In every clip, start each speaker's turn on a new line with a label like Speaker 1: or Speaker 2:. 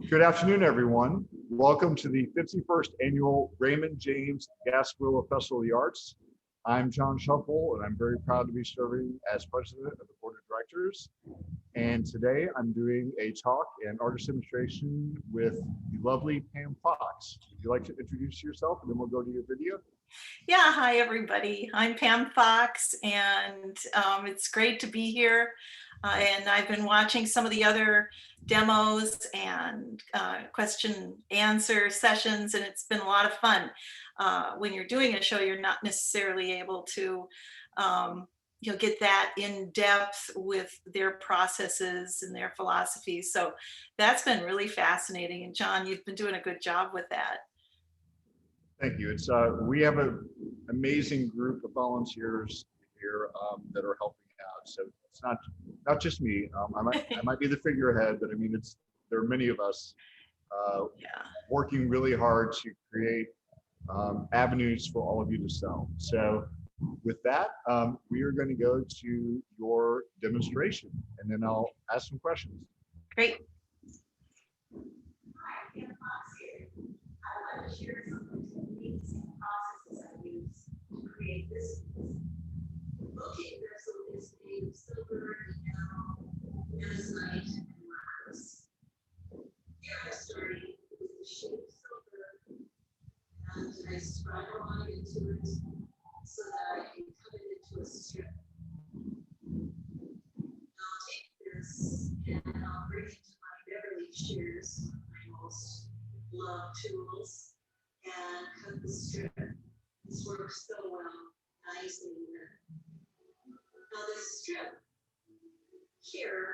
Speaker 1: Good afternoon, everyone. Welcome to the 51st Annual Raymond James Gasparilla Festival of the Arts. I'm John Shuffle, and I'm very proud to be serving as president of the board of directors. And today I'm doing a talk and artist demonstration with the lovely Pam Fox. Would you like to introduce yourself, and then we'll go to your video?
Speaker 2: Yeah, hi everybody. I'm Pam Fox, and it's great to be here. And I've been watching some of the other demos and question and answer sessions, and it's been a lot of fun. When you're doing a show, you're not necessarily able to get that in depth with their processes and their philosophies. So that's been really fascinating. And John, you've been doing a good job with that.
Speaker 1: Thank you. It's we have an amazing group of volunteers here that are helping out. So it's not just me. I might be the figurehead, but I mean there are many of us working really hard to create avenues for all of you to sell. So with that, we are going to go to your demonstration, and then I'll ask some questions.
Speaker 2: Great.
Speaker 3: Hi, Pam Fox here. I want to share some of the amazing processes I use to create this. Looking vessel is made of silver, enamel, andesite, and glass. Here I'm starting with the sheet of silver, and I scribe a line into it so that I can cut it into a strip. I'll take this and I'll bring it to my Beverly shears, my most loved tools, and cut the strip. This works so well, nicely here. Now this strip here,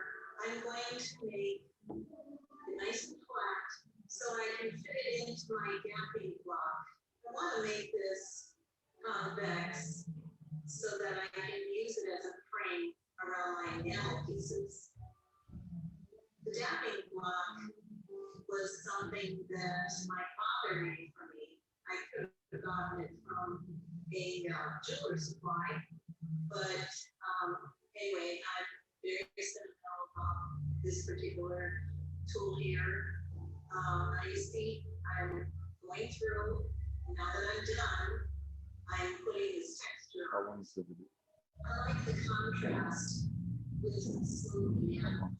Speaker 3: I'm going to make it nice and flat so I can fit it into my gapping block. I want to make this convex so that I can use it as a frame around my enamel pieces. The gapping block was something that my father made for me. I could have gotten it from a jeweler supply, but anyway, I'm very sentimental about this particular tool here. Now you see, I'm going through, now that I'm done, I'm putting this texture
Speaker 1: How
Speaker 3: on.
Speaker 1: long is the video?
Speaker 3: I like the contrast with the smooth enamel.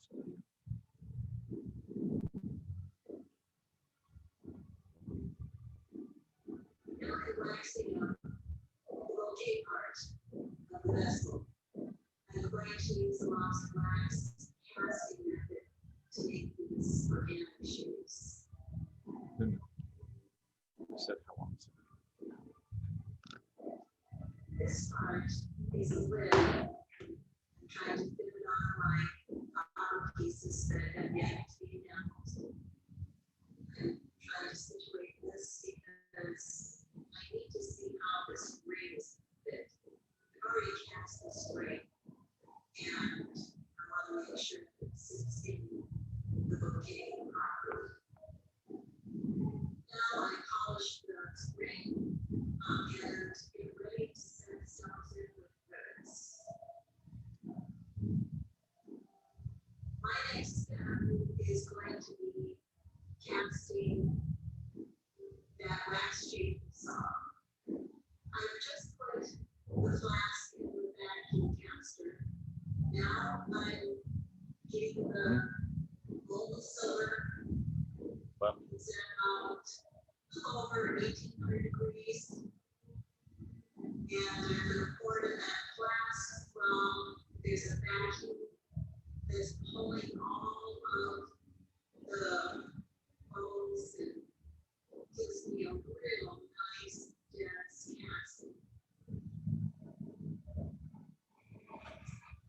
Speaker 3: Now I'm waxing up the bouquet part of the vessel. I'm going to use the lost wax casting method to make these organic shapes.
Speaker 1: You said how long is it?
Speaker 3: This part is a lid. I'm trying to fit it on my copper pieces that have yet to be enameled. I'm trying to situate this because I need to see how this rings fit. I've already cast this ring, and I want to make sure that it sits in the bouquet properly. Now I polish the ring and get ready to set cells in with ribbons. My next step is going to be casting that wax shape saw. I've just put the flask in the vacuum caster. Now I'm getting the gold and silver. It's at about over 1800 degrees. And I'm going to pour it in that flask. Well, there's a vacuum that's pulling all of the holes and gives me a real nice dense casting.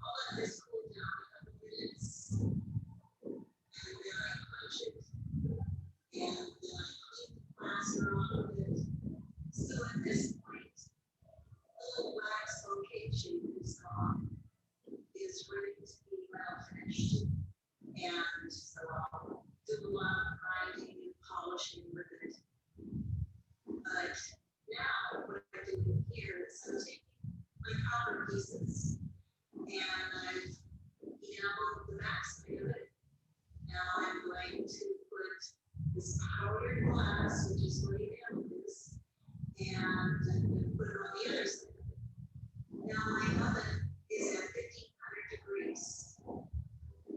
Speaker 3: I'll let this cool down a couple minutes, and then I punch it, and then I clean the plaster off of it. So at this point, the little wax location is ready to be well finished. And so I'll do a lot of grinding and polishing with it.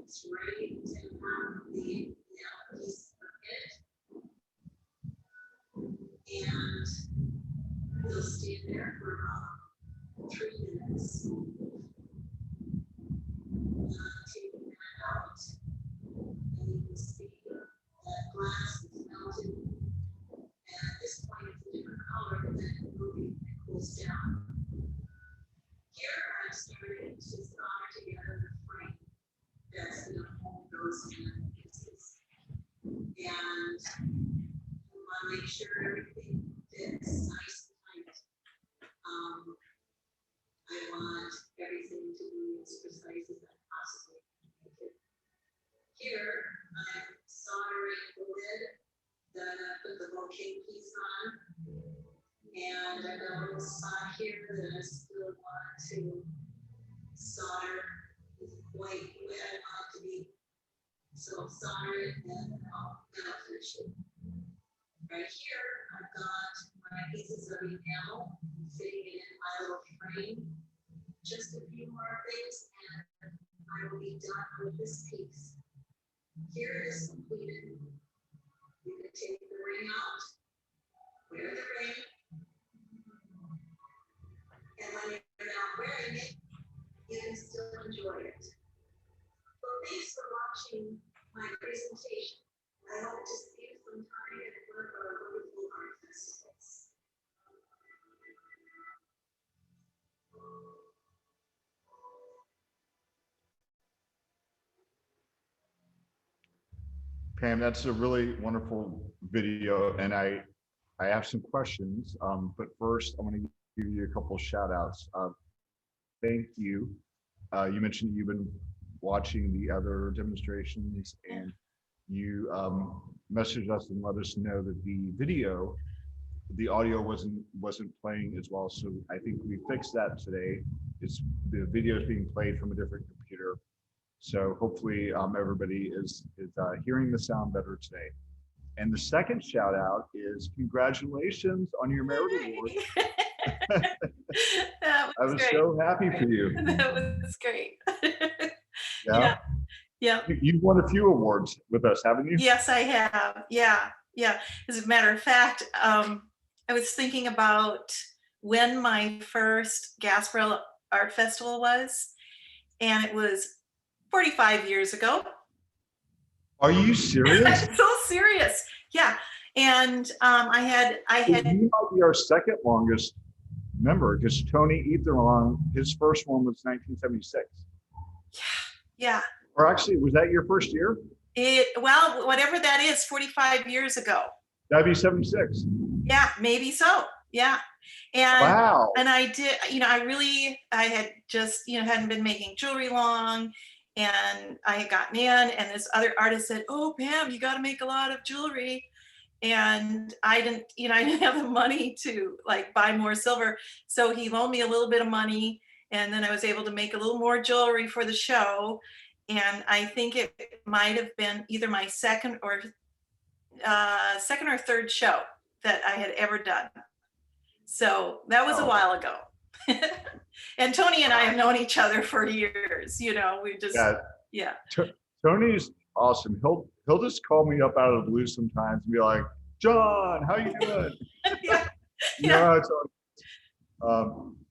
Speaker 3: it's ready to have the piece of it. And they'll stand there for about 3 minutes. Taking that out, and you can see that glass is melted. And at this point, it's a different color, and then moving, it cools down. Here, I'm starting to solder together the frame that's going to hold those pieces. And I want to make sure everything fits nice and tight. I want everything to be as precise as I possibly can make it. Here, I'm soldering the lid that I put the bouquet piece on. And I got a little spot here that I still want to solder. It's quite the way I want it to be. So I'll solder it and I'll finish it. Right here, I've got my pieces of enamel fitting in my little frame. Just a few more things and I will be done with this piece. Here it is completed. You can take the ring out, wear the ring, and when you're not wearing it, you can still enjoy it. Well, thanks for watching my presentation. I hope to see you sometime at one of our wonderful art festivals.
Speaker 1: Pam, that's a really wonderful video, and I have some questions, but first I want to give you a couple shout outs. Thank you. You mentioned you've been watching the other demonstrations, and you messaged us and let us know that the audio wasn't playing as well. So I think we fixed that today. The video is being played from a different computer. So hopefully everybody is hearing the sound better today. And the second shout out is congratulations on your merit award.
Speaker 2: That
Speaker 1: I was
Speaker 2: great.
Speaker 1: so happy for you.
Speaker 2: That was great.
Speaker 1: Yeah.
Speaker 2: Yeah.
Speaker 1: You've won a few awards with us, haven't you?
Speaker 2: Yes, I have. Yeah. As a matter of fact, I was thinking about when my first Gasparilla Art Festival was, and it was 45 years ago.
Speaker 1: Are you serious?
Speaker 2: I'm so serious. Yeah. And I had.
Speaker 1: You might be our second longest member, because Tony Etherlong, his first one was 1976.
Speaker 2: Yeah.
Speaker 1: Or actually, was that your first year?
Speaker 2: Well, whatever that is, 45 years ago.
Speaker 1: That'd be 76.
Speaker 2: Yeah, maybe so. Yeah. And
Speaker 1: wow.
Speaker 2: And I did, I had just, hadn't been making jewelry long, and I had gotten in, and this other artist said, "Oh, Pam, you got to make a lot of jewelry." And I didn't have the money to buy more silver. So he loaned me a little bit of money, and then I was able to make a little more jewelry for the show. And I think it might have been either my second or third show that I had ever done. So that was a while ago. And Tony and I have known each other for years. We just, yeah.
Speaker 1: Tony's awesome. He'll just call me up out of the blue sometimes and be like, "John, how you doing?"
Speaker 2: Yeah.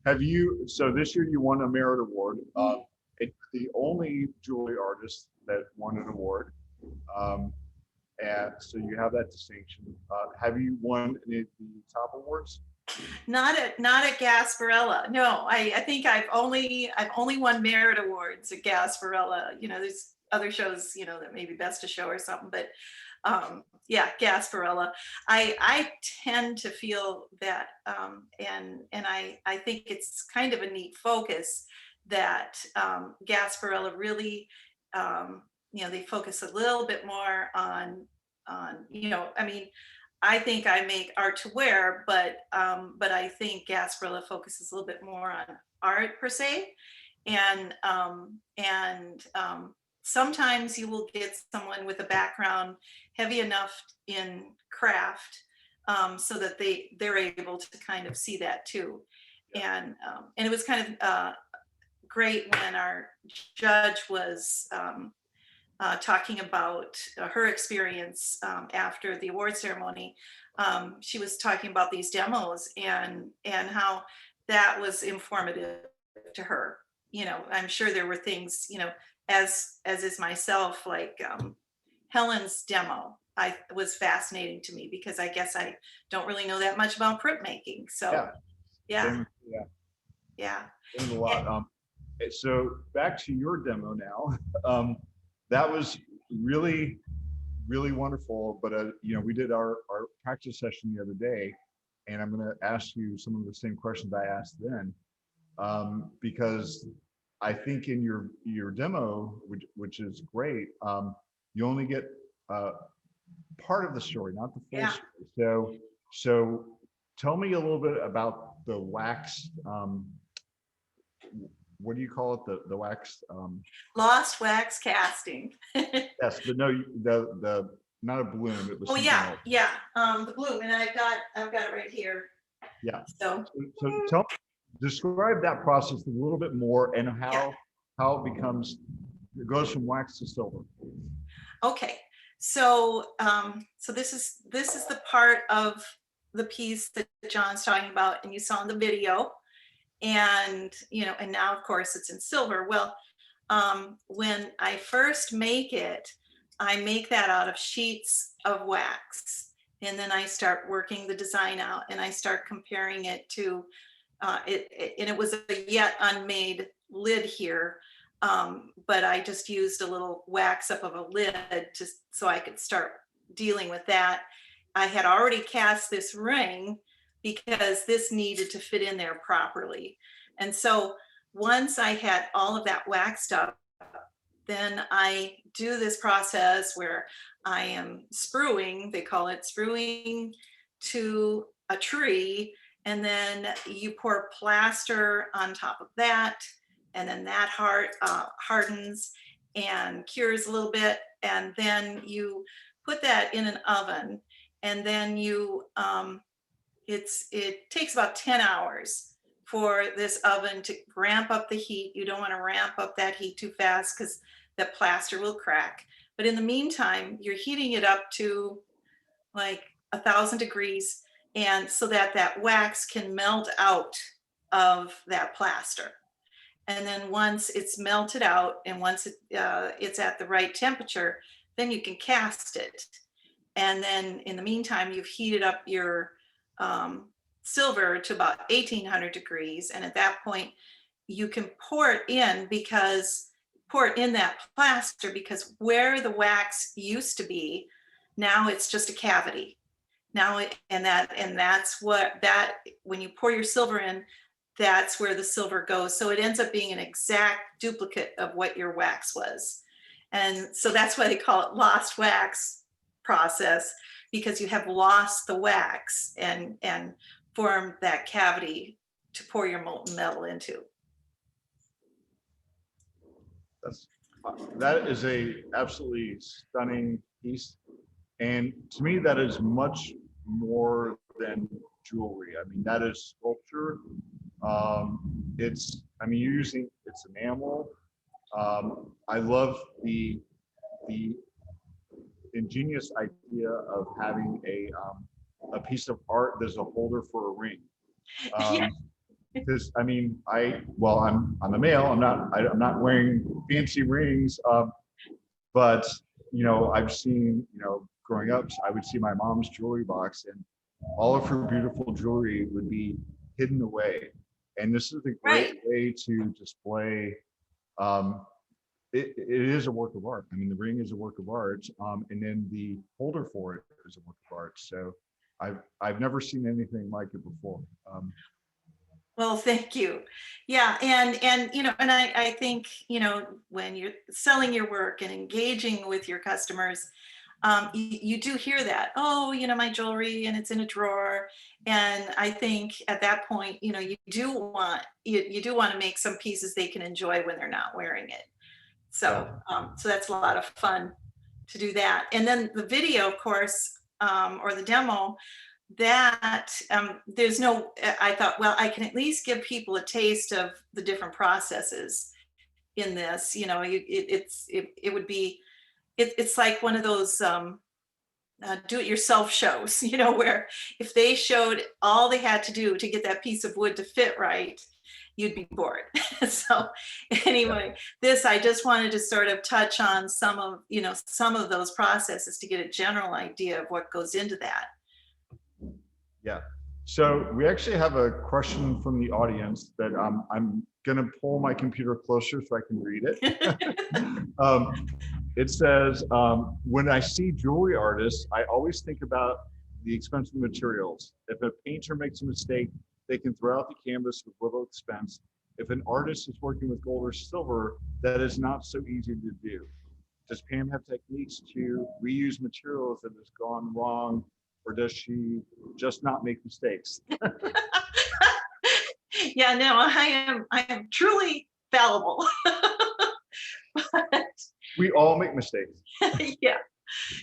Speaker 1: Have you? So this year you won a merit award. It's the only jewelry artist that won an award, and so you have that distinction. Have you won any of the top awards?
Speaker 2: Not at Gasparilla. No, I think I've only won merit awards at Gasparilla. There's other shows, that may be Best of Show or something, but yeah, Gasparilla. I tend to feel that, and I think it's kind of a neat focus that Gasparilla really, they focus a little bit more on, I think I make art to wear, but I think Gasparilla focuses a little bit more on art per se, and sometimes you will get someone with a background heavy enough in craft, so that they're able to kind of see that too, and it was kind of great when our judge was talking about her experience after the award ceremony. She was talking about these demos and how that was informative to her. You know, I'm sure there were things, you know, as is myself, like Helen's demo. I was fascinating to me because I guess I don't really know that much about printmaking. So
Speaker 1: Yeah.
Speaker 2: yeah,
Speaker 1: Yeah.
Speaker 2: yeah.
Speaker 1: Learned a lot. So back to your demo now. That was really, really wonderful. But you know, we did our practice session the other day, and I'm going to ask you some of the same questions I asked then, because I think in your demo, which is great, you only get part of the story, not the full
Speaker 2: Yeah.
Speaker 1: story. So tell me a little bit about the wax. What do you call it? The wax.
Speaker 2: Lost wax casting.
Speaker 1: Yes, but no, the not a balloon. It was
Speaker 2: Oh
Speaker 1: something
Speaker 2: yeah,
Speaker 1: else.
Speaker 2: yeah. The bloom, and I've got it right here.
Speaker 1: Yeah.
Speaker 2: So
Speaker 1: So describe that process a little bit more and
Speaker 2: yeah.
Speaker 1: how it goes from wax to silver.
Speaker 2: Okay. So so this is the part of the piece that John's talking about, and you saw in the video, and you know, and now of course it's in silver. Well, when I first make it, I make that out of sheets of wax. And then I start working the design out and I start comparing it to and it was a yet unmade lid here. But I just used a little wax up of a lid just so I could start dealing with that. I had already cast this ring because this needed to fit in there properly. And so once I had all of that waxed up, then I do this process where I am spruing, they call it spruing to a tree, and then you pour plaster on top of that, and then that hardens and cures a little bit, and then you put that in an oven, and then it takes about 10 hours for this oven to ramp up the heat. You don't want to ramp up that heat too fast because the plaster will crack. But in the meantime, you're heating it up to like 1,000 degrees, and so that that wax can melt out of that plaster. And then once it's melted out and once it's at the right temperature, then you can cast it. And then in the meantime, you've heated up your silver to about 1,800 degrees. And at that point, you can pour it in that plaster, because where the wax used to be, now it's just a cavity. And that's when you pour your silver in, that's where the silver goes. So it ends up being an exact duplicate of what your wax was. And so that's why they call it lost wax process, because you have lost the wax and formed that cavity to pour your molten metal into.
Speaker 1: That is a absolutely stunning piece, and to me that is much more than jewelry. I mean, that is sculpture. It's enamel. I love the ingenious idea of having a piece of art that's a holder for a ring.
Speaker 2: Yeah.
Speaker 1: Because I mean, I'm a male. I'm not wearing fancy rings, but you know, I've seen, you know, growing up, I would see my mom's jewelry box, and all of her beautiful jewelry would be hidden away. And this is a great way to display. It is a work of art. I mean, the ring is a work of art, and then the holder for it is a work of art. So I've never seen anything like it before.
Speaker 2: Well, thank you. Yeah, and you know, and I think, you know, when you're selling your work and engaging with your customers, you do hear that, oh, you know, my jewelry and it's in a drawer. And I think at that point, you know, you do want to make some pieces they can enjoy when they're not wearing it. So so that's a lot of fun to do that. And then the video, of course, or the demo, that there's no, I thought, well, I can at least give people a taste of the different processes in this. You know, it would be it's like one of those do-it-yourself shows, where if they showed all they had to do to get that piece of wood to fit right, you'd be bored. So anyway, I just wanted to sort of touch on some of those processes to get a general idea of what goes into that.
Speaker 1: Yeah. So we actually have a question from the audience that I'm going to pull my computer closer so I can read it. It says, when I see jewelry artists, I always think about the expensive materials. If a painter makes a mistake, they can throw out the canvas with little expense. If an artist is working with gold or silver, that is not so easy to do. Does Pam have techniques to reuse materials that has gone wrong, or does she just not make mistakes?
Speaker 2: Yeah, no, I am truly fallible. But
Speaker 1: We all make mistakes.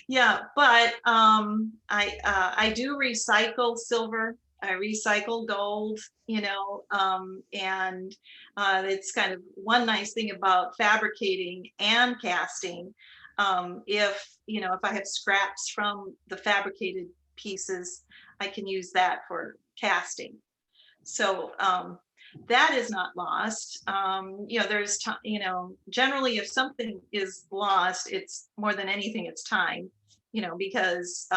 Speaker 2: yeah, but I do recycle silver. I recycle gold, and it's kind of one nice thing about fabricating and casting. If I have scraps from the fabricated pieces, I can use that for casting. So that is not lost. Generally if something is lost, it's more than anything, it's time, because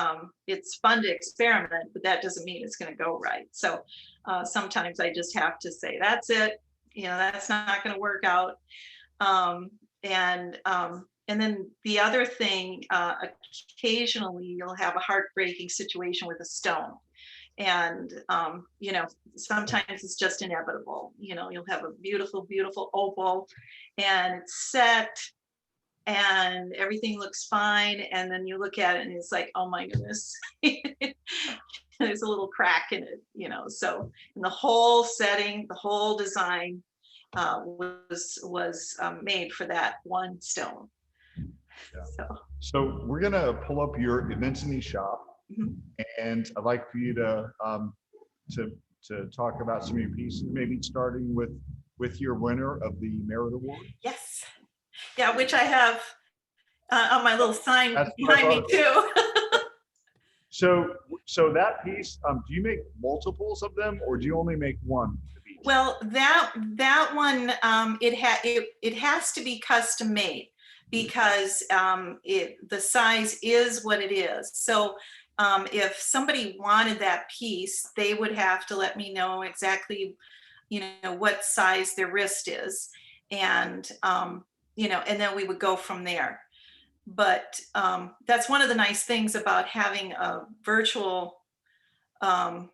Speaker 2: it's fun to experiment, but that doesn't mean it's going to go right. So sometimes I just have to say, that's it, that's not going to work out. And then the other thing, occasionally you'll have a heartbreaking situation with a stone. And, sometimes it's just inevitable. You'll have a beautiful, beautiful opal and it's set and everything looks fine. And then you look at it and it's like, oh my goodness, there's a little crack in it, so in the whole setting, the whole design was made for that one stone.
Speaker 1: Yeah. So we're going to pull up your events in the shop. Mm-hmm. And I'd like for you to talk about some of your pieces, maybe starting with your winner of the Merit Award.
Speaker 2: Yes, yeah, which I have on my little sign behind me too.
Speaker 1: So that piece, do you make multiples of them, or do you only make one of each?
Speaker 2: Well, that one, it has to be custom made because the size is what it is. So if somebody wanted that piece, they would have to let me know exactly, what size their wrist is. And, and then we would go from there. But that's one of the nice things about having a virtual, I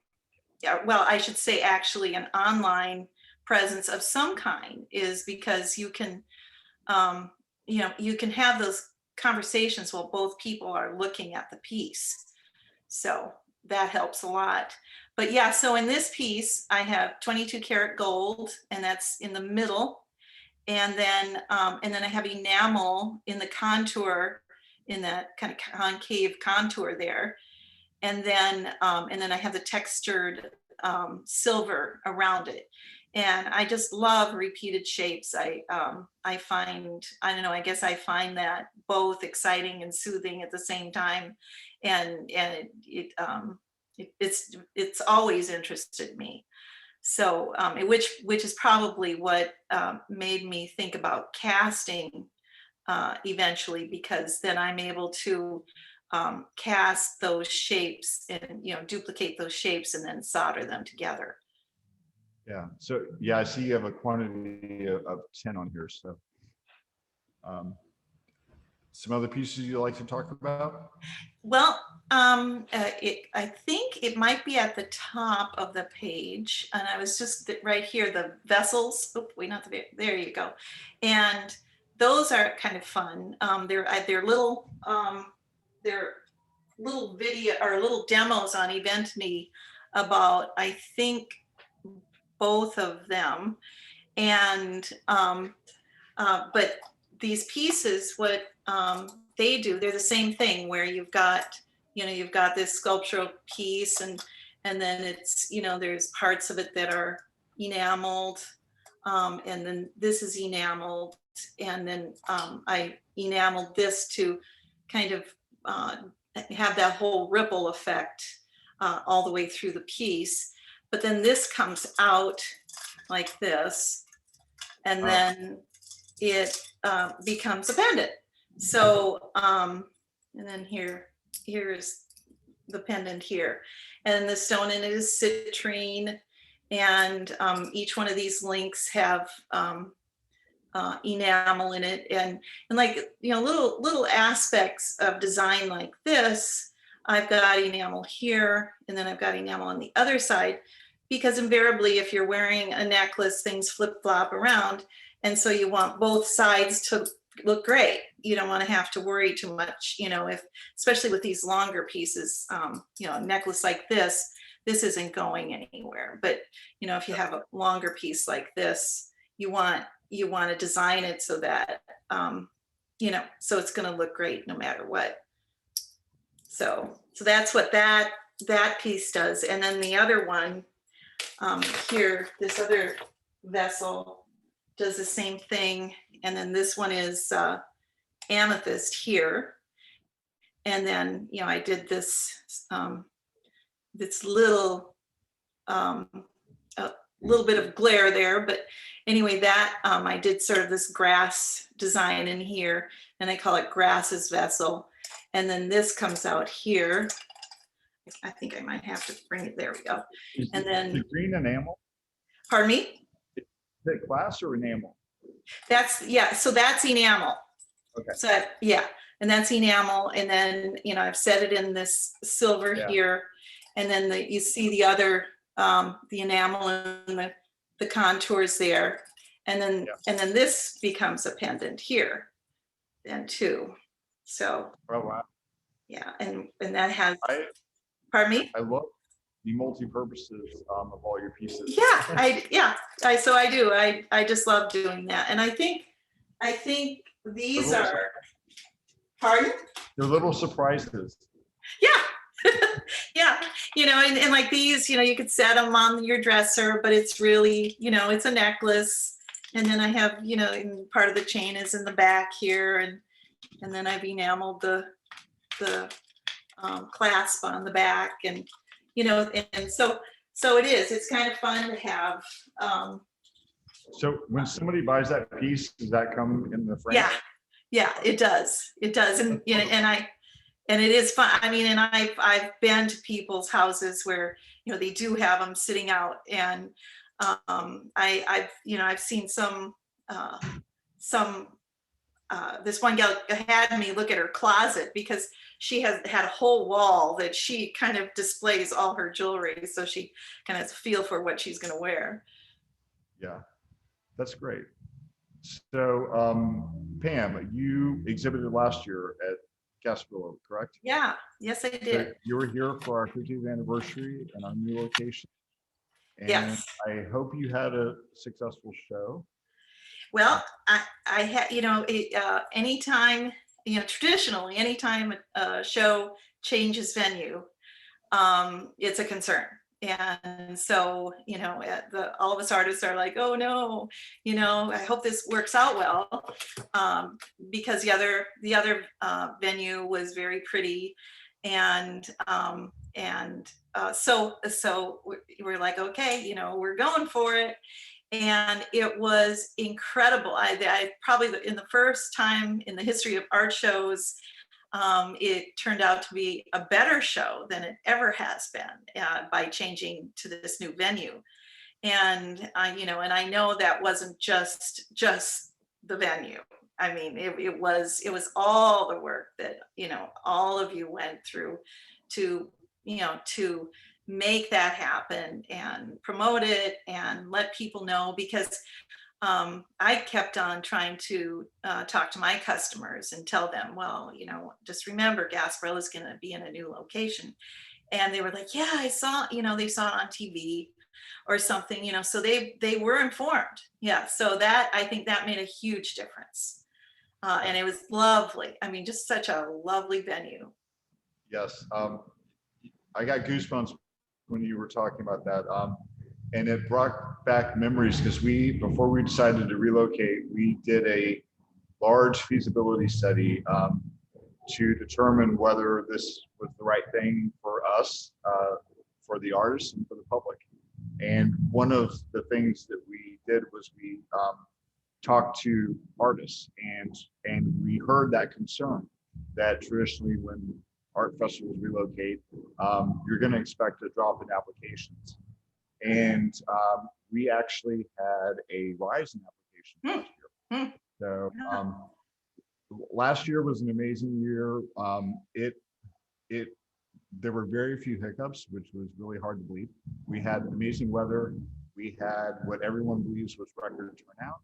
Speaker 2: should say actually an online presence of some kind, is because you can, you can have those conversations while both people are looking at the piece. So that helps a lot. But yeah, so in this piece, I have 22 karat gold, and that's in the middle. And then I have enamel in the contour, in that kind of concave contour there. And then I have the textured silver around it. And I just love repeated shapes. I find, I don't know, I guess I find that both exciting and soothing at the same time. And it's always interested me. So which is probably what made me think about casting eventually, because then I'm able to cast those shapes and duplicate those shapes and then solder them together.
Speaker 1: Yeah. So yeah, I see you have a quantity of 10 on here. So some other pieces you'd like to talk about?
Speaker 2: Well, I think it might be at the top of the page, and I was just right here, the vessels. Oh, wait, not the, there you go. And those are kind of fun. They're little video or little demos on EventMe about, I think, both of them. And but these pieces, what they do, they're the same thing, where you've got this sculptural piece, and then it's, there's parts of it that are enameled, and then this is enameled, and then I enameled this to kind of have that whole ripple effect all the way through the piece. But then this comes out like this, and then it becomes a pendant. So, and then here's the pendant here. And the stone in it is citrine. And each one of these links have enamel in it, and like, you know, little aspects of design like this. I've got enamel here, and then I've got enamel on the other side, because invariably if you're wearing a necklace, things flip flop around, and so you want both sides to look great. You don't want to have to worry too much, you know, if, especially with these longer pieces, you know, a necklace like this isn't going anywhere. But, you know, if you have a longer piece like this, you want to design it so that, you know, so it's going to look great no matter what. So that's what that piece does. And then the other one here, this other vessel does the same thing. And then this one is amethyst here. And then, you know, I did this little bit of glare there, but anyway, that I did sort of this grass design in here, and I call it Grass's Vessel. And then this comes out here. I think I might have to bring it. There we go. And then
Speaker 1: the green enamel.
Speaker 2: Pardon me?
Speaker 1: Is it glass or enamel?
Speaker 2: That's, yeah. So that's enamel.
Speaker 1: Okay.
Speaker 2: So yeah, and that's enamel. And then, you know, I've set it in this silver here, and then you see the other, the enamel and the contours there, and then this becomes a pendant here, then too. So. Oh
Speaker 1: wow.
Speaker 2: Yeah, and that has. Pardon me?
Speaker 1: I love the multi-purposes of all your pieces.
Speaker 2: Yeah, so I do. I just love doing that, and I think these are. Pardon?
Speaker 1: They're little surprises.
Speaker 2: Yeah. Yeah, you know, and like these, you know, you could set them on your dresser, but it's really, you know, it's a necklace. And then I have, you know, and part of the chain is in the back here, and then I've enameled the clasp on the back, and you know, and so it's kind of fun to have.
Speaker 1: So when somebody buys that piece, does that come in the frame?
Speaker 2: Yeah, it does, and you know, and it is fun. I mean, and I've been to people's houses where, you know, they do have them sitting out, and I've seen some this one gal had me look at her closet, because she has had a whole wall that she kind of displays all her jewelry, so she kind of feel for what she's going to wear. Yeah,
Speaker 1: that's great. So Pam, you exhibited last year at Gasparilla, correct?
Speaker 2: Yeah, yes, I did.
Speaker 1: So you were here for our 50th anniversary and our new location. And
Speaker 2: yes.
Speaker 1: I hope you had a successful show.
Speaker 2: Well, I had, you know, anytime, you know, traditionally, anytime a show changes venue, it's a concern. And so, you know, all of us artists are like, oh no, you know, I hope this works out well, because the other venue was very pretty, and so we're like, okay, you know, we're going for it. And it was incredible. I probably, in the first time in the history of art shows, it turned out to be a better show than it ever has been, by changing to this new venue. And you know, and I know that wasn't just the venue. I mean, it was all the work that, you know, all of you went through to, you know, to make that happen and promote it and let people know, because I kept on trying to talk to my customers and tell them, well, you know, just remember, Gasparilla is going to be in a new location. And they were like, yeah, I saw, you know, they saw it on TV or something, you know, so they were informed. Yeah, so that, I think that made a huge difference. And it was lovely. I mean, just such a lovely venue.
Speaker 1: Yes, I got goosebumps when you were talking about that. And it brought back memories, because before we decided to relocate, we did a large feasibility study to determine whether this was the right thing for us, for the artists and for the public. And one of the things that we did was we talked to artists, and we heard that concern that traditionally when art festivals relocate, you're going to expect a drop in applications. And we actually had a rise in applications last year. So last year was an amazing year. There were very few hiccups, which was really hard to believe. We had amazing weather. We had what everyone believes was record turnout.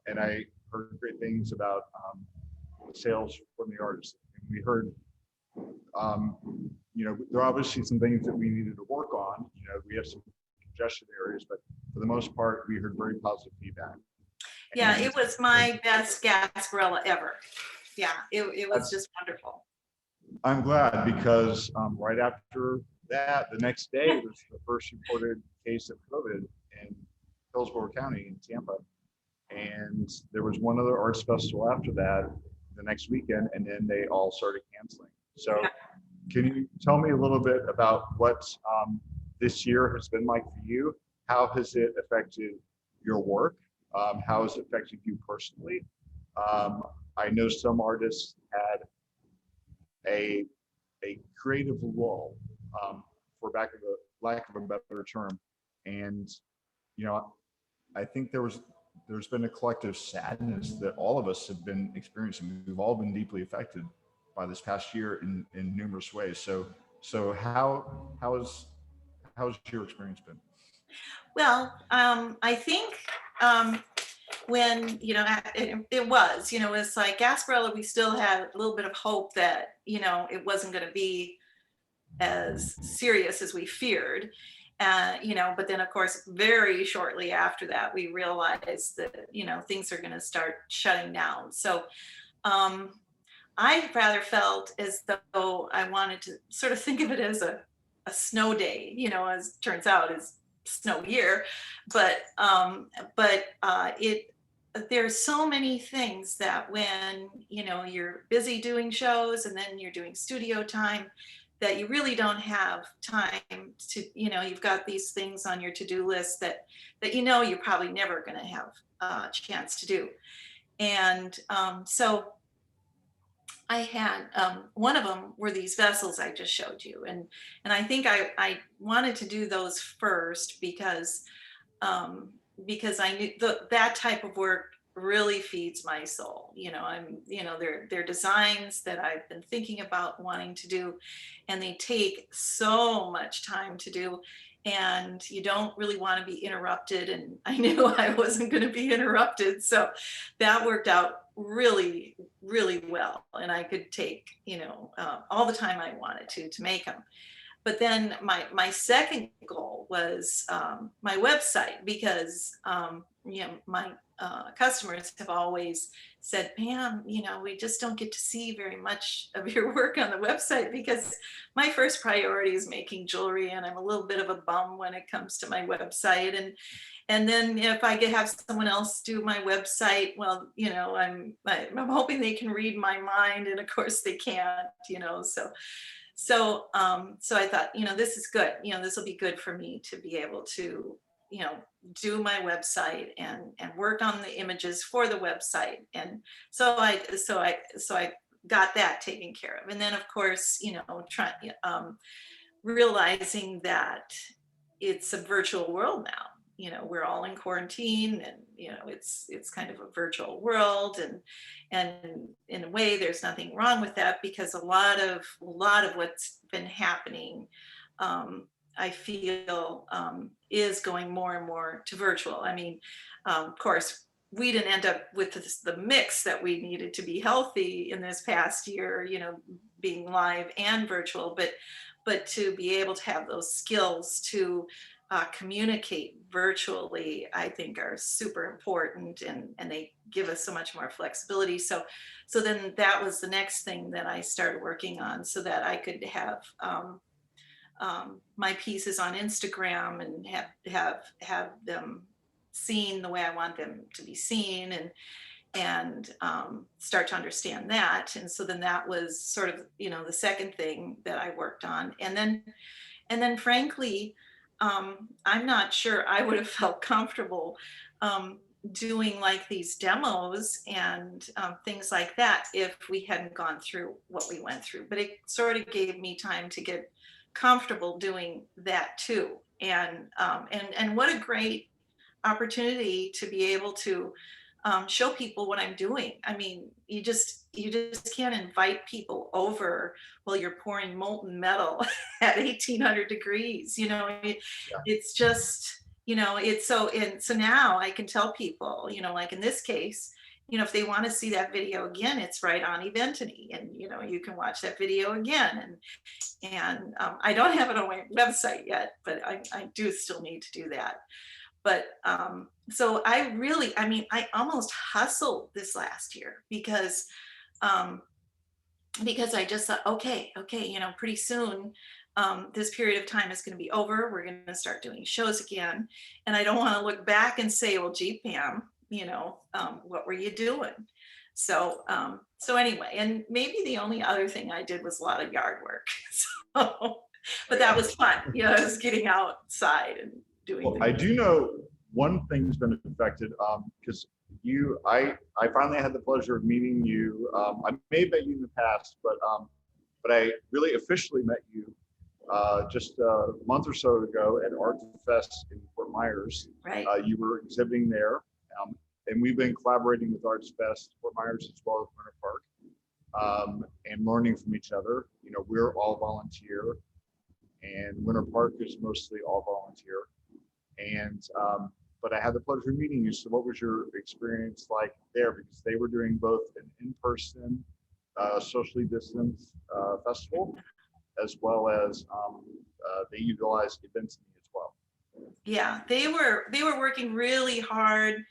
Speaker 1: And I heard great things about sales from the artists. And we heard, there are obviously some things that we needed to work on. We have some congestion areas, but for the most part, we heard very positive feedback.
Speaker 2: Yeah, it was my best Gasparilla ever. Yeah, it was just wonderful.
Speaker 1: I'm glad, because right after that, the next day was the first reported case of COVID in Hillsborough County in Tampa. And there was one other arts festival after that the next weekend, and then they all started canceling. So can you tell me a little bit about what this year has been like for you? How has it affected your work? How has it affected you personally? I know some artists had a creative lull, for lack of a better term. And, I think there's been a collective sadness that all of us have been experiencing. We've all been deeply affected by this past year in numerous ways. So how's your experience been?
Speaker 2: Well, I think when, it was, it's like Gasparilla, we still had a little bit of hope that, it wasn't going to be as serious as we feared. But then of course, very shortly after that, we realized that, things are going to start shutting down. So I rather felt as though I wanted to sort of think of it as a snow day, as it turns out is snow year, but there's so many things that when, you're busy doing shows and then you're doing studio time, that you really don't have time to, you've got these things on your to-do list that you're probably never going to have a chance to do. And so I had, one of them were these vessels I just showed you. And I think I wanted to do those first because I knew that type of work really feeds my soul. They're designs that I've been thinking about wanting to do, and they take so much time to do, and you don't really want to be interrupted. And I knew I wasn't going to be interrupted. So that worked out really, really well. And I could take, all the time I wanted to make them. But then my second goal was my website, because my customers have always said, Pam, we just don't get to see very much of your work on the website, because my first priority is making jewelry, and I'm a little bit of a bum when it comes to my website. And then if I could have someone else do my website, well, I'm hoping they can read my mind, and of course they can't, So I thought, this is good. This will be good for me to be able to, do my website and work on the images for the website. And so I got that taken care of. And then of course, realizing that it's a virtual world now. We're all in quarantine, and it's kind of a virtual world, and in a way there's nothing wrong with that, because a lot of what's been happening, I feel, is going more and more to virtual. I mean, of course, we didn't end up with the mix that we needed to be healthy in this past year, being live and virtual, but to be able to have those skills to communicate virtually, I think are super important, and they give us so much more flexibility. So then that was the next thing that I started working on, so that I could have my pieces on Instagram and have them seen the way I want them to be seen, and start to understand that. And so then that was sort of, the second thing that I worked on. And then frankly, I'm not sure I would have felt comfortable um, doing like these demos and things like that if we hadn't gone through what we went through. But it sort of gave me time to get comfortable doing that too. And what a great opportunity to be able to show people what I'm doing. I mean, you just can't invite people over while you're pouring molten metal at 1800 degrees.
Speaker 1: Yeah.
Speaker 2: It's just, it's so. And so now I can tell people, like in this case, if they want to see that video again, it's right on Eventity, and you can watch that video again. And I don't have it on my website yet, but I do still need to do that. But so I almost hustled this last year um, because I just thought, okay, pretty soon this period of time is going to be over. We're going to start doing shows again, and I don't want to look back and say, well, gee, Pam, what were you doing? So anyway, and maybe the only other thing I did was a lot of yard work. So, but that was fun. I was getting outside and doing
Speaker 1: Well,
Speaker 2: things.
Speaker 1: I do know one thing's been affected because I finally had the pleasure of meeting you. I may have met you in the past, but I really officially met you just a month or so ago at Art Fest in Fort Myers.
Speaker 2: Right.
Speaker 1: You were exhibiting there, and we've been collaborating with Arts Fest Fort Myers as well as Winter Park, and learning from each other. We're all volunteer, and Winter Park is mostly all volunteer. And but I had the pleasure of meeting you. So what was your experience like there? Because they were doing both an in-person, socially distanced festival, as well as they utilized Eventity as well.
Speaker 2: Yeah, they were working really hard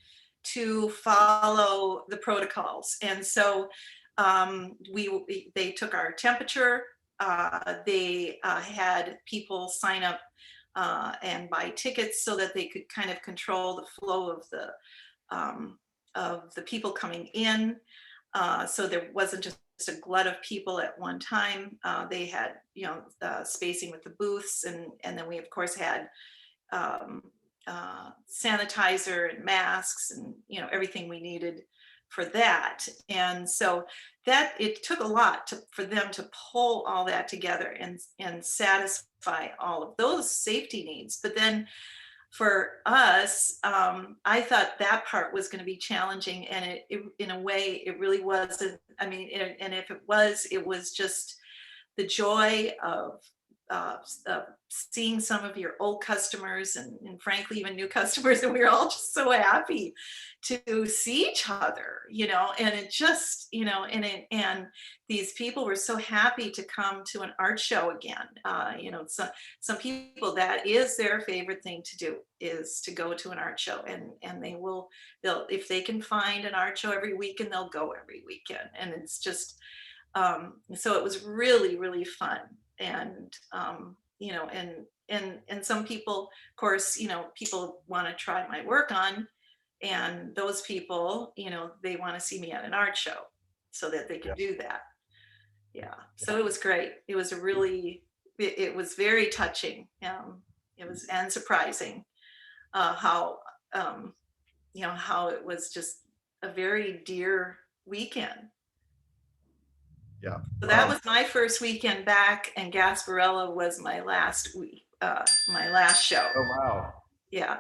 Speaker 2: to follow the protocols, and so they took our temperature. They had people sign up and buy tickets so that they could kind of control the flow of the people coming in. So there wasn't just a glut of people at one time. They had, spacing with the booths, and then we of course had sanitizer and masks and everything we needed for that. And so that it took a lot for them to pull all that together and satisfy all of those safety needs. But then for us, I thought that part was going to be challenging, and it in a way it really wasn't. I mean, and if it was just the joy of seeing some of your old customers and frankly even new customers, and we were all just so happy to see each other, and it just, and these people were so happy to come to an art show again. Some people, that is their favorite thing to do, is to go to an art show, and they'll if they can find an art show every weekend, they'll go every weekend. And it's just so it was really, really fun. And and some people, of course, people want to try my work on, and those people, they want to see me at an art show so that they can do that. Yeah, so it was great. It was it was very touching. It was, and surprising how how it was just a very dear weekend.
Speaker 1: Yeah.
Speaker 2: So that was my first weekend back, and Gasparilla was my last show.
Speaker 1: Oh wow.
Speaker 2: Yeah.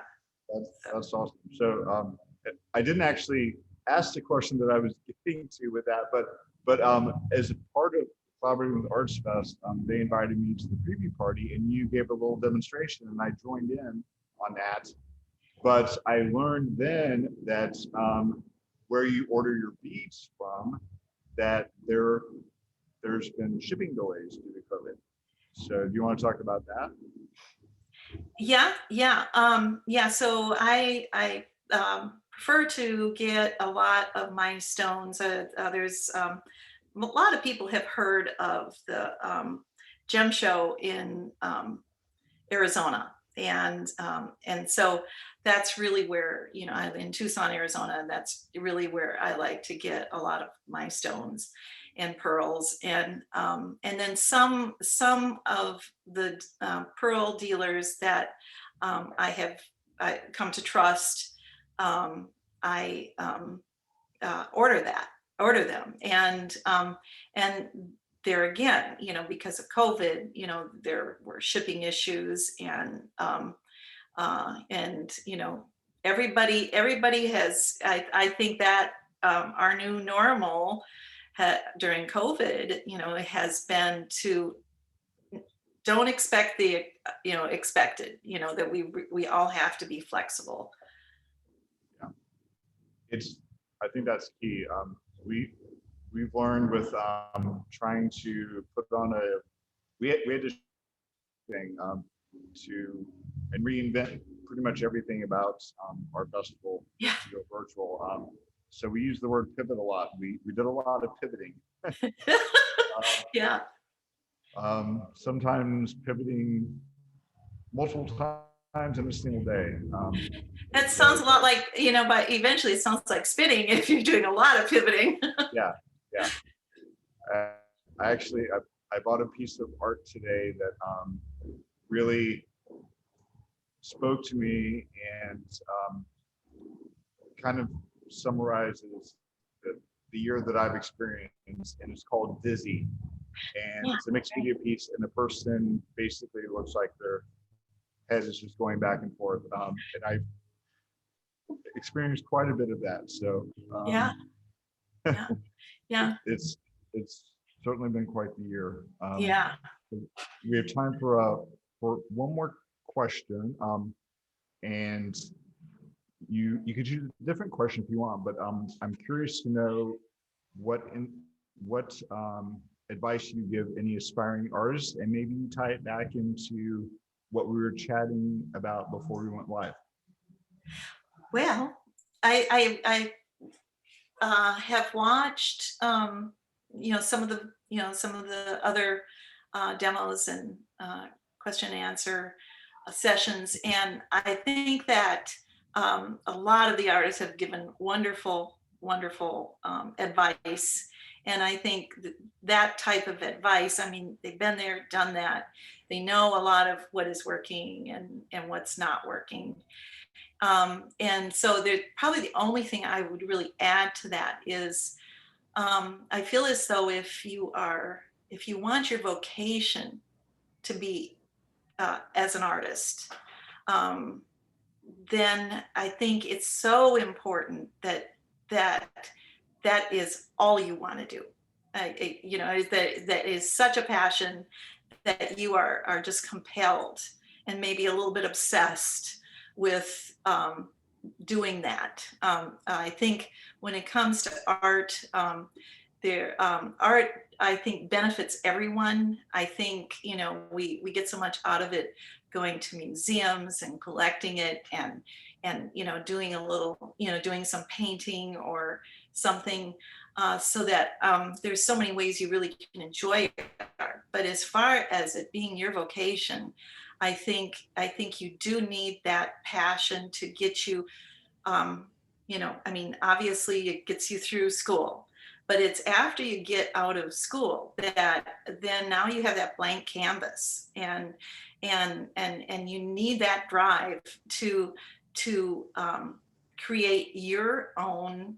Speaker 1: That's awesome. So I didn't actually ask the question that I was getting to with that, but as a part of collaborating with Arts Fest, they invited me to the preview party, and you gave a little demonstration, and I joined in on that. But I learned then that where you order your beads from, that there's been shipping delays due to COVID. So do you want to talk about that?
Speaker 2: Yeah. So I prefer to get a lot of my stones. There's a lot of people have heard of the gem show in Arizona, and so that's really where, you know, I'm in Tucson, Arizona, and that's really where I like to get a lot of my stones and pearls, and then some of the pearl dealers that I come to trust. I order them, and there again, you know, because of COVID, you know, there were shipping issues, and you know, everybody has. I think that our new normal during COVID, you know, it has been to don't expect the expected. You know, that we all have to be flexible.
Speaker 1: Yeah. I think that's key. We've learned with trying to put on we had to thing to and reinvent pretty much everything about our festival
Speaker 2: Yeah.
Speaker 1: to go virtual. So we use the word pivot a lot. We did a lot of pivoting.
Speaker 2: Yeah.
Speaker 1: Sometimes pivoting multiple times in a single day.
Speaker 2: That sounds a lot like, you know, but eventually it sounds like spinning if you're doing a lot of pivoting.
Speaker 1: Yeah. I actually I bought a piece of art today that really spoke to me and kind of summarizes the year that I've experienced, and it's called Dizzy. And
Speaker 2: Yeah.
Speaker 1: it's a mixed media piece, and the person basically looks like their head is just going back and forth. And I've experienced quite a bit of that. So
Speaker 2: Yeah. Yeah.
Speaker 1: it's certainly been quite the year.
Speaker 2: Yeah.
Speaker 1: We have time for one more question, and you could choose a different question if you want, but I'm curious to know what advice you give any aspiring artists, and maybe you tie it back into what we were chatting about before we went live.
Speaker 2: Well, I have watched, you know, some of the other demos and question and answer sessions, and I think that a lot of the artists have given wonderful advice, and I think that type of advice. I mean, they've been there, done that. They know a lot of what is working and what's not working. And so there's probably the only thing I would really add to that is I feel as though if you want your vocation to be as an artist, then I think it's so important that is all you want to do. You know, that is such a passion that you are just compelled and maybe a little bit obsessed with doing that. I think when it comes to art, art I think benefits everyone. I think, you know, we get so much out of it going to museums and collecting it, and you know, doing a little, you know, doing some painting or something, so that there's so many ways you really can enjoy art. But as far as it being your vocation, I think you do need that passion to get you, you know, I mean, obviously it gets you through school, but it's after you get out of school that then now you have that blank canvas, and you need that drive to create your own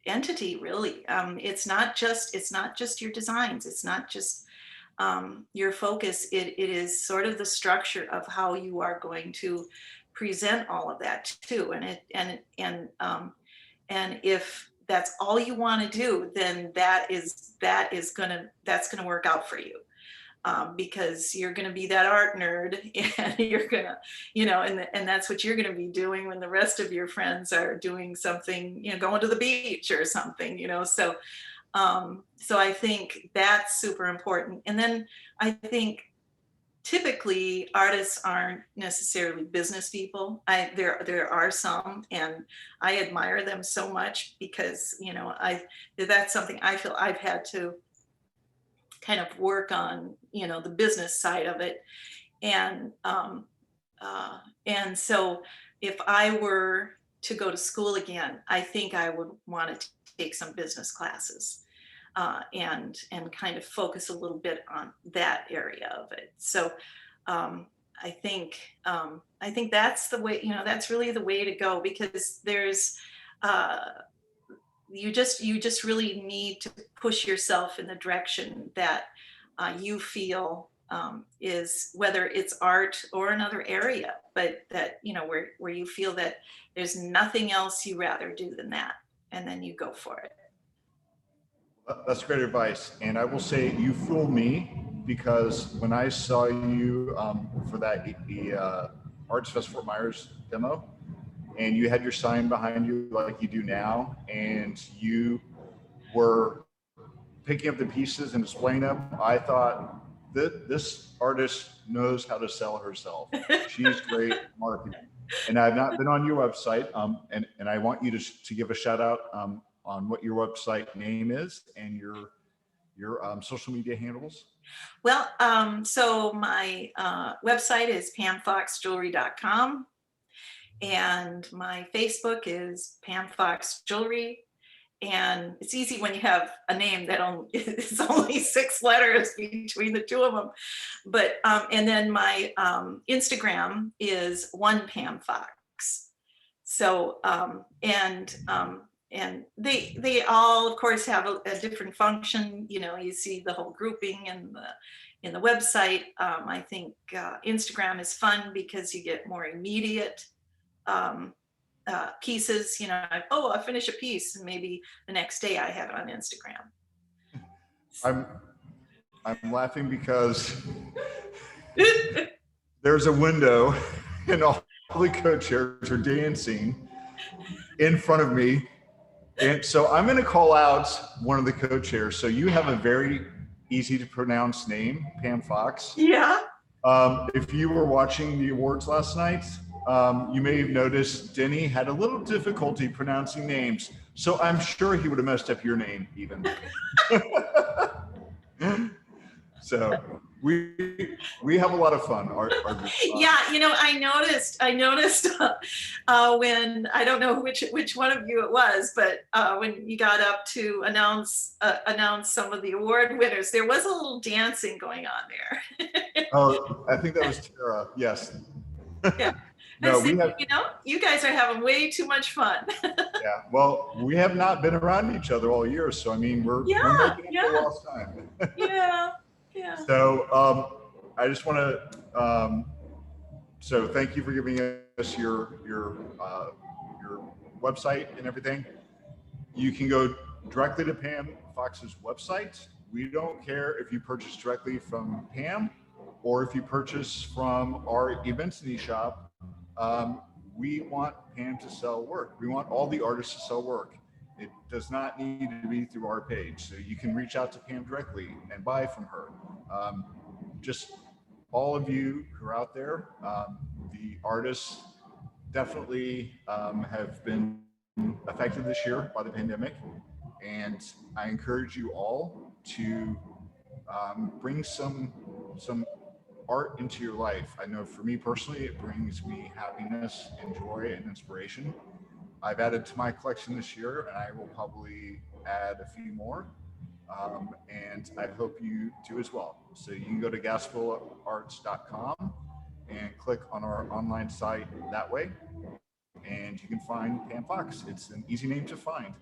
Speaker 2: entity, really. It's not just your designs, it's not just your focus. It is sort of the structure of how you are going to present all of that too. And if that's all you want to do, then that's gonna work out for you. Because you're going to be that art nerd, and you're going to, you know, and that's what you're going to be doing when the rest of your friends are doing something, you know, going to the beach or something, you know. So I think that's super important. And then I think typically artists aren't necessarily business people. There are some, and I admire them so much because, you know, that's something I feel I've had to kind of work on, you know, the business side of it. And and so if I were to go to school again, I think I would want to take some business classes, and kind of focus a little bit on that area of it. So um, I think that's the way, that's really the way to go, because there's uh, you just really need to push yourself in the direction that you feel is, whether it's art or another area, but that, where you feel that there's nothing else you rather do than that, and then you go for it.
Speaker 1: That's great advice. And I will say you fooled me, because when I saw you for that Arts Fest Fort Myers demo, and you had your sign behind you like you do now, and you were picking up the pieces and displaying them, I thought that this artist knows how to sell herself. She's great at marketing. And I've not been on your website, and I want you to give a shout out on what your website name is and your social media handles.
Speaker 2: Well, so my website is pamfoxjewelry.com, and my Facebook is Pam Fox Jewelry. And it's easy when you have a name that it's only 6 letters between the two of them. But and then my Instagram is one Pam Fox. So and they all, of course, have a different function. You see the whole grouping in the website. I think Instagram is fun because you get more immediate pieces. I finish a piece, and maybe the next day I have it on Instagram.
Speaker 1: I'm laughing because there's a window and all the co-chairs are dancing in front of me. And so I'm going to call out one of the co-chairs. So you have a very easy to pronounce name, Pam Fox.
Speaker 2: Yeah.
Speaker 1: If you were watching the awards last night, you may have noticed Denny had a little difficulty pronouncing names. So I'm sure he would have messed up your name even. So we have a lot of fun.
Speaker 2: Yeah, I noticed when, I don't know which one of you it was, but when you got up to announce some of the award winners, there was a little dancing going on there.
Speaker 1: Oh, I think that was Tara. Yes.
Speaker 2: Yeah.
Speaker 1: No,
Speaker 2: we have. You guys are having way too much fun.
Speaker 1: Yeah. Well, we have not been around each other all year, so I mean, we're making up for lost time.
Speaker 2: Yeah. Yeah.
Speaker 1: So I just want to. So thank you for giving us your website and everything. You can go directly to Pam Fox's website. We don't care if you purchase directly from Pam or if you purchase from our events in shop. We want Pam to sell work. We want all the artists to sell work. It does not need to be through our page. So you can reach out to Pam directly and buy from her. Just all of you who are out there, the artists definitely have been affected this year by the pandemic. And I encourage you all to bring some art into your life. I know for me personally, it brings me happiness and joy and inspiration. I've added to my collection this year, and I will probably add a few more. And I hope you do as well. So you can go to GasparillaArts.com and click on our online site that way, and you can find Pam Fox. It's an easy name to find.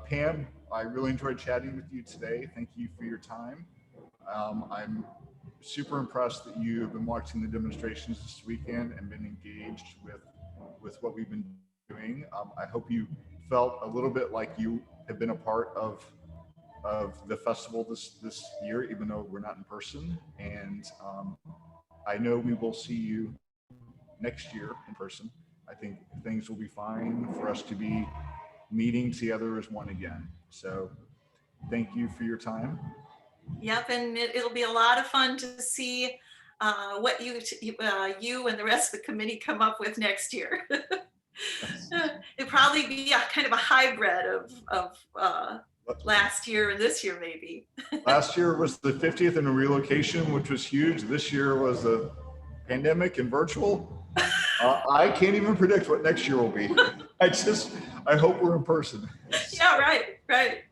Speaker 1: Pam, I really enjoyed chatting with you today. Thank you for your time. I'm super impressed that you have been watching the demonstrations this weekend and been engaged with what we've been doing. I hope you felt a little bit like you have been a part of the festival this year, even though we're not in person. And I know we will see you next year in person. I think things will be fine for us to be meeting together as one again. So thank you for your time.
Speaker 2: Yep, and it'll be a lot of fun to see what you and the rest of the committee come up with next year. It'll probably be a kind of a hybrid of last year and this year maybe.
Speaker 1: Last year was the 50th and a relocation, which was huge. This year was the pandemic and virtual. I can't even predict what next year will be. I hope we're in person.
Speaker 2: Yeah, right.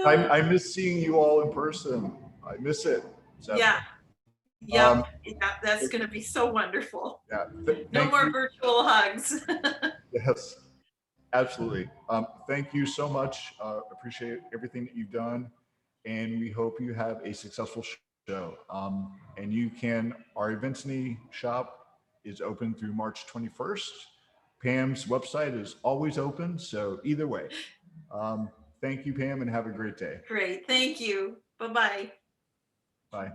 Speaker 1: I miss seeing you all in person. I miss it. So,
Speaker 2: Yeah,
Speaker 1: um,
Speaker 2: that's going to be so wonderful.
Speaker 1: yeah.
Speaker 2: No
Speaker 1: Thank
Speaker 2: more
Speaker 1: you.
Speaker 2: virtual hugs.
Speaker 1: Yes, absolutely. Thank you so much. Appreciate everything that you've done. And we hope you have a successful show. And our Events shop is open through March 21st. Pam's website is always open. So either way, thank you, Pam, and have a great day.
Speaker 2: Great, thank you. Bye-bye.
Speaker 1: Bye.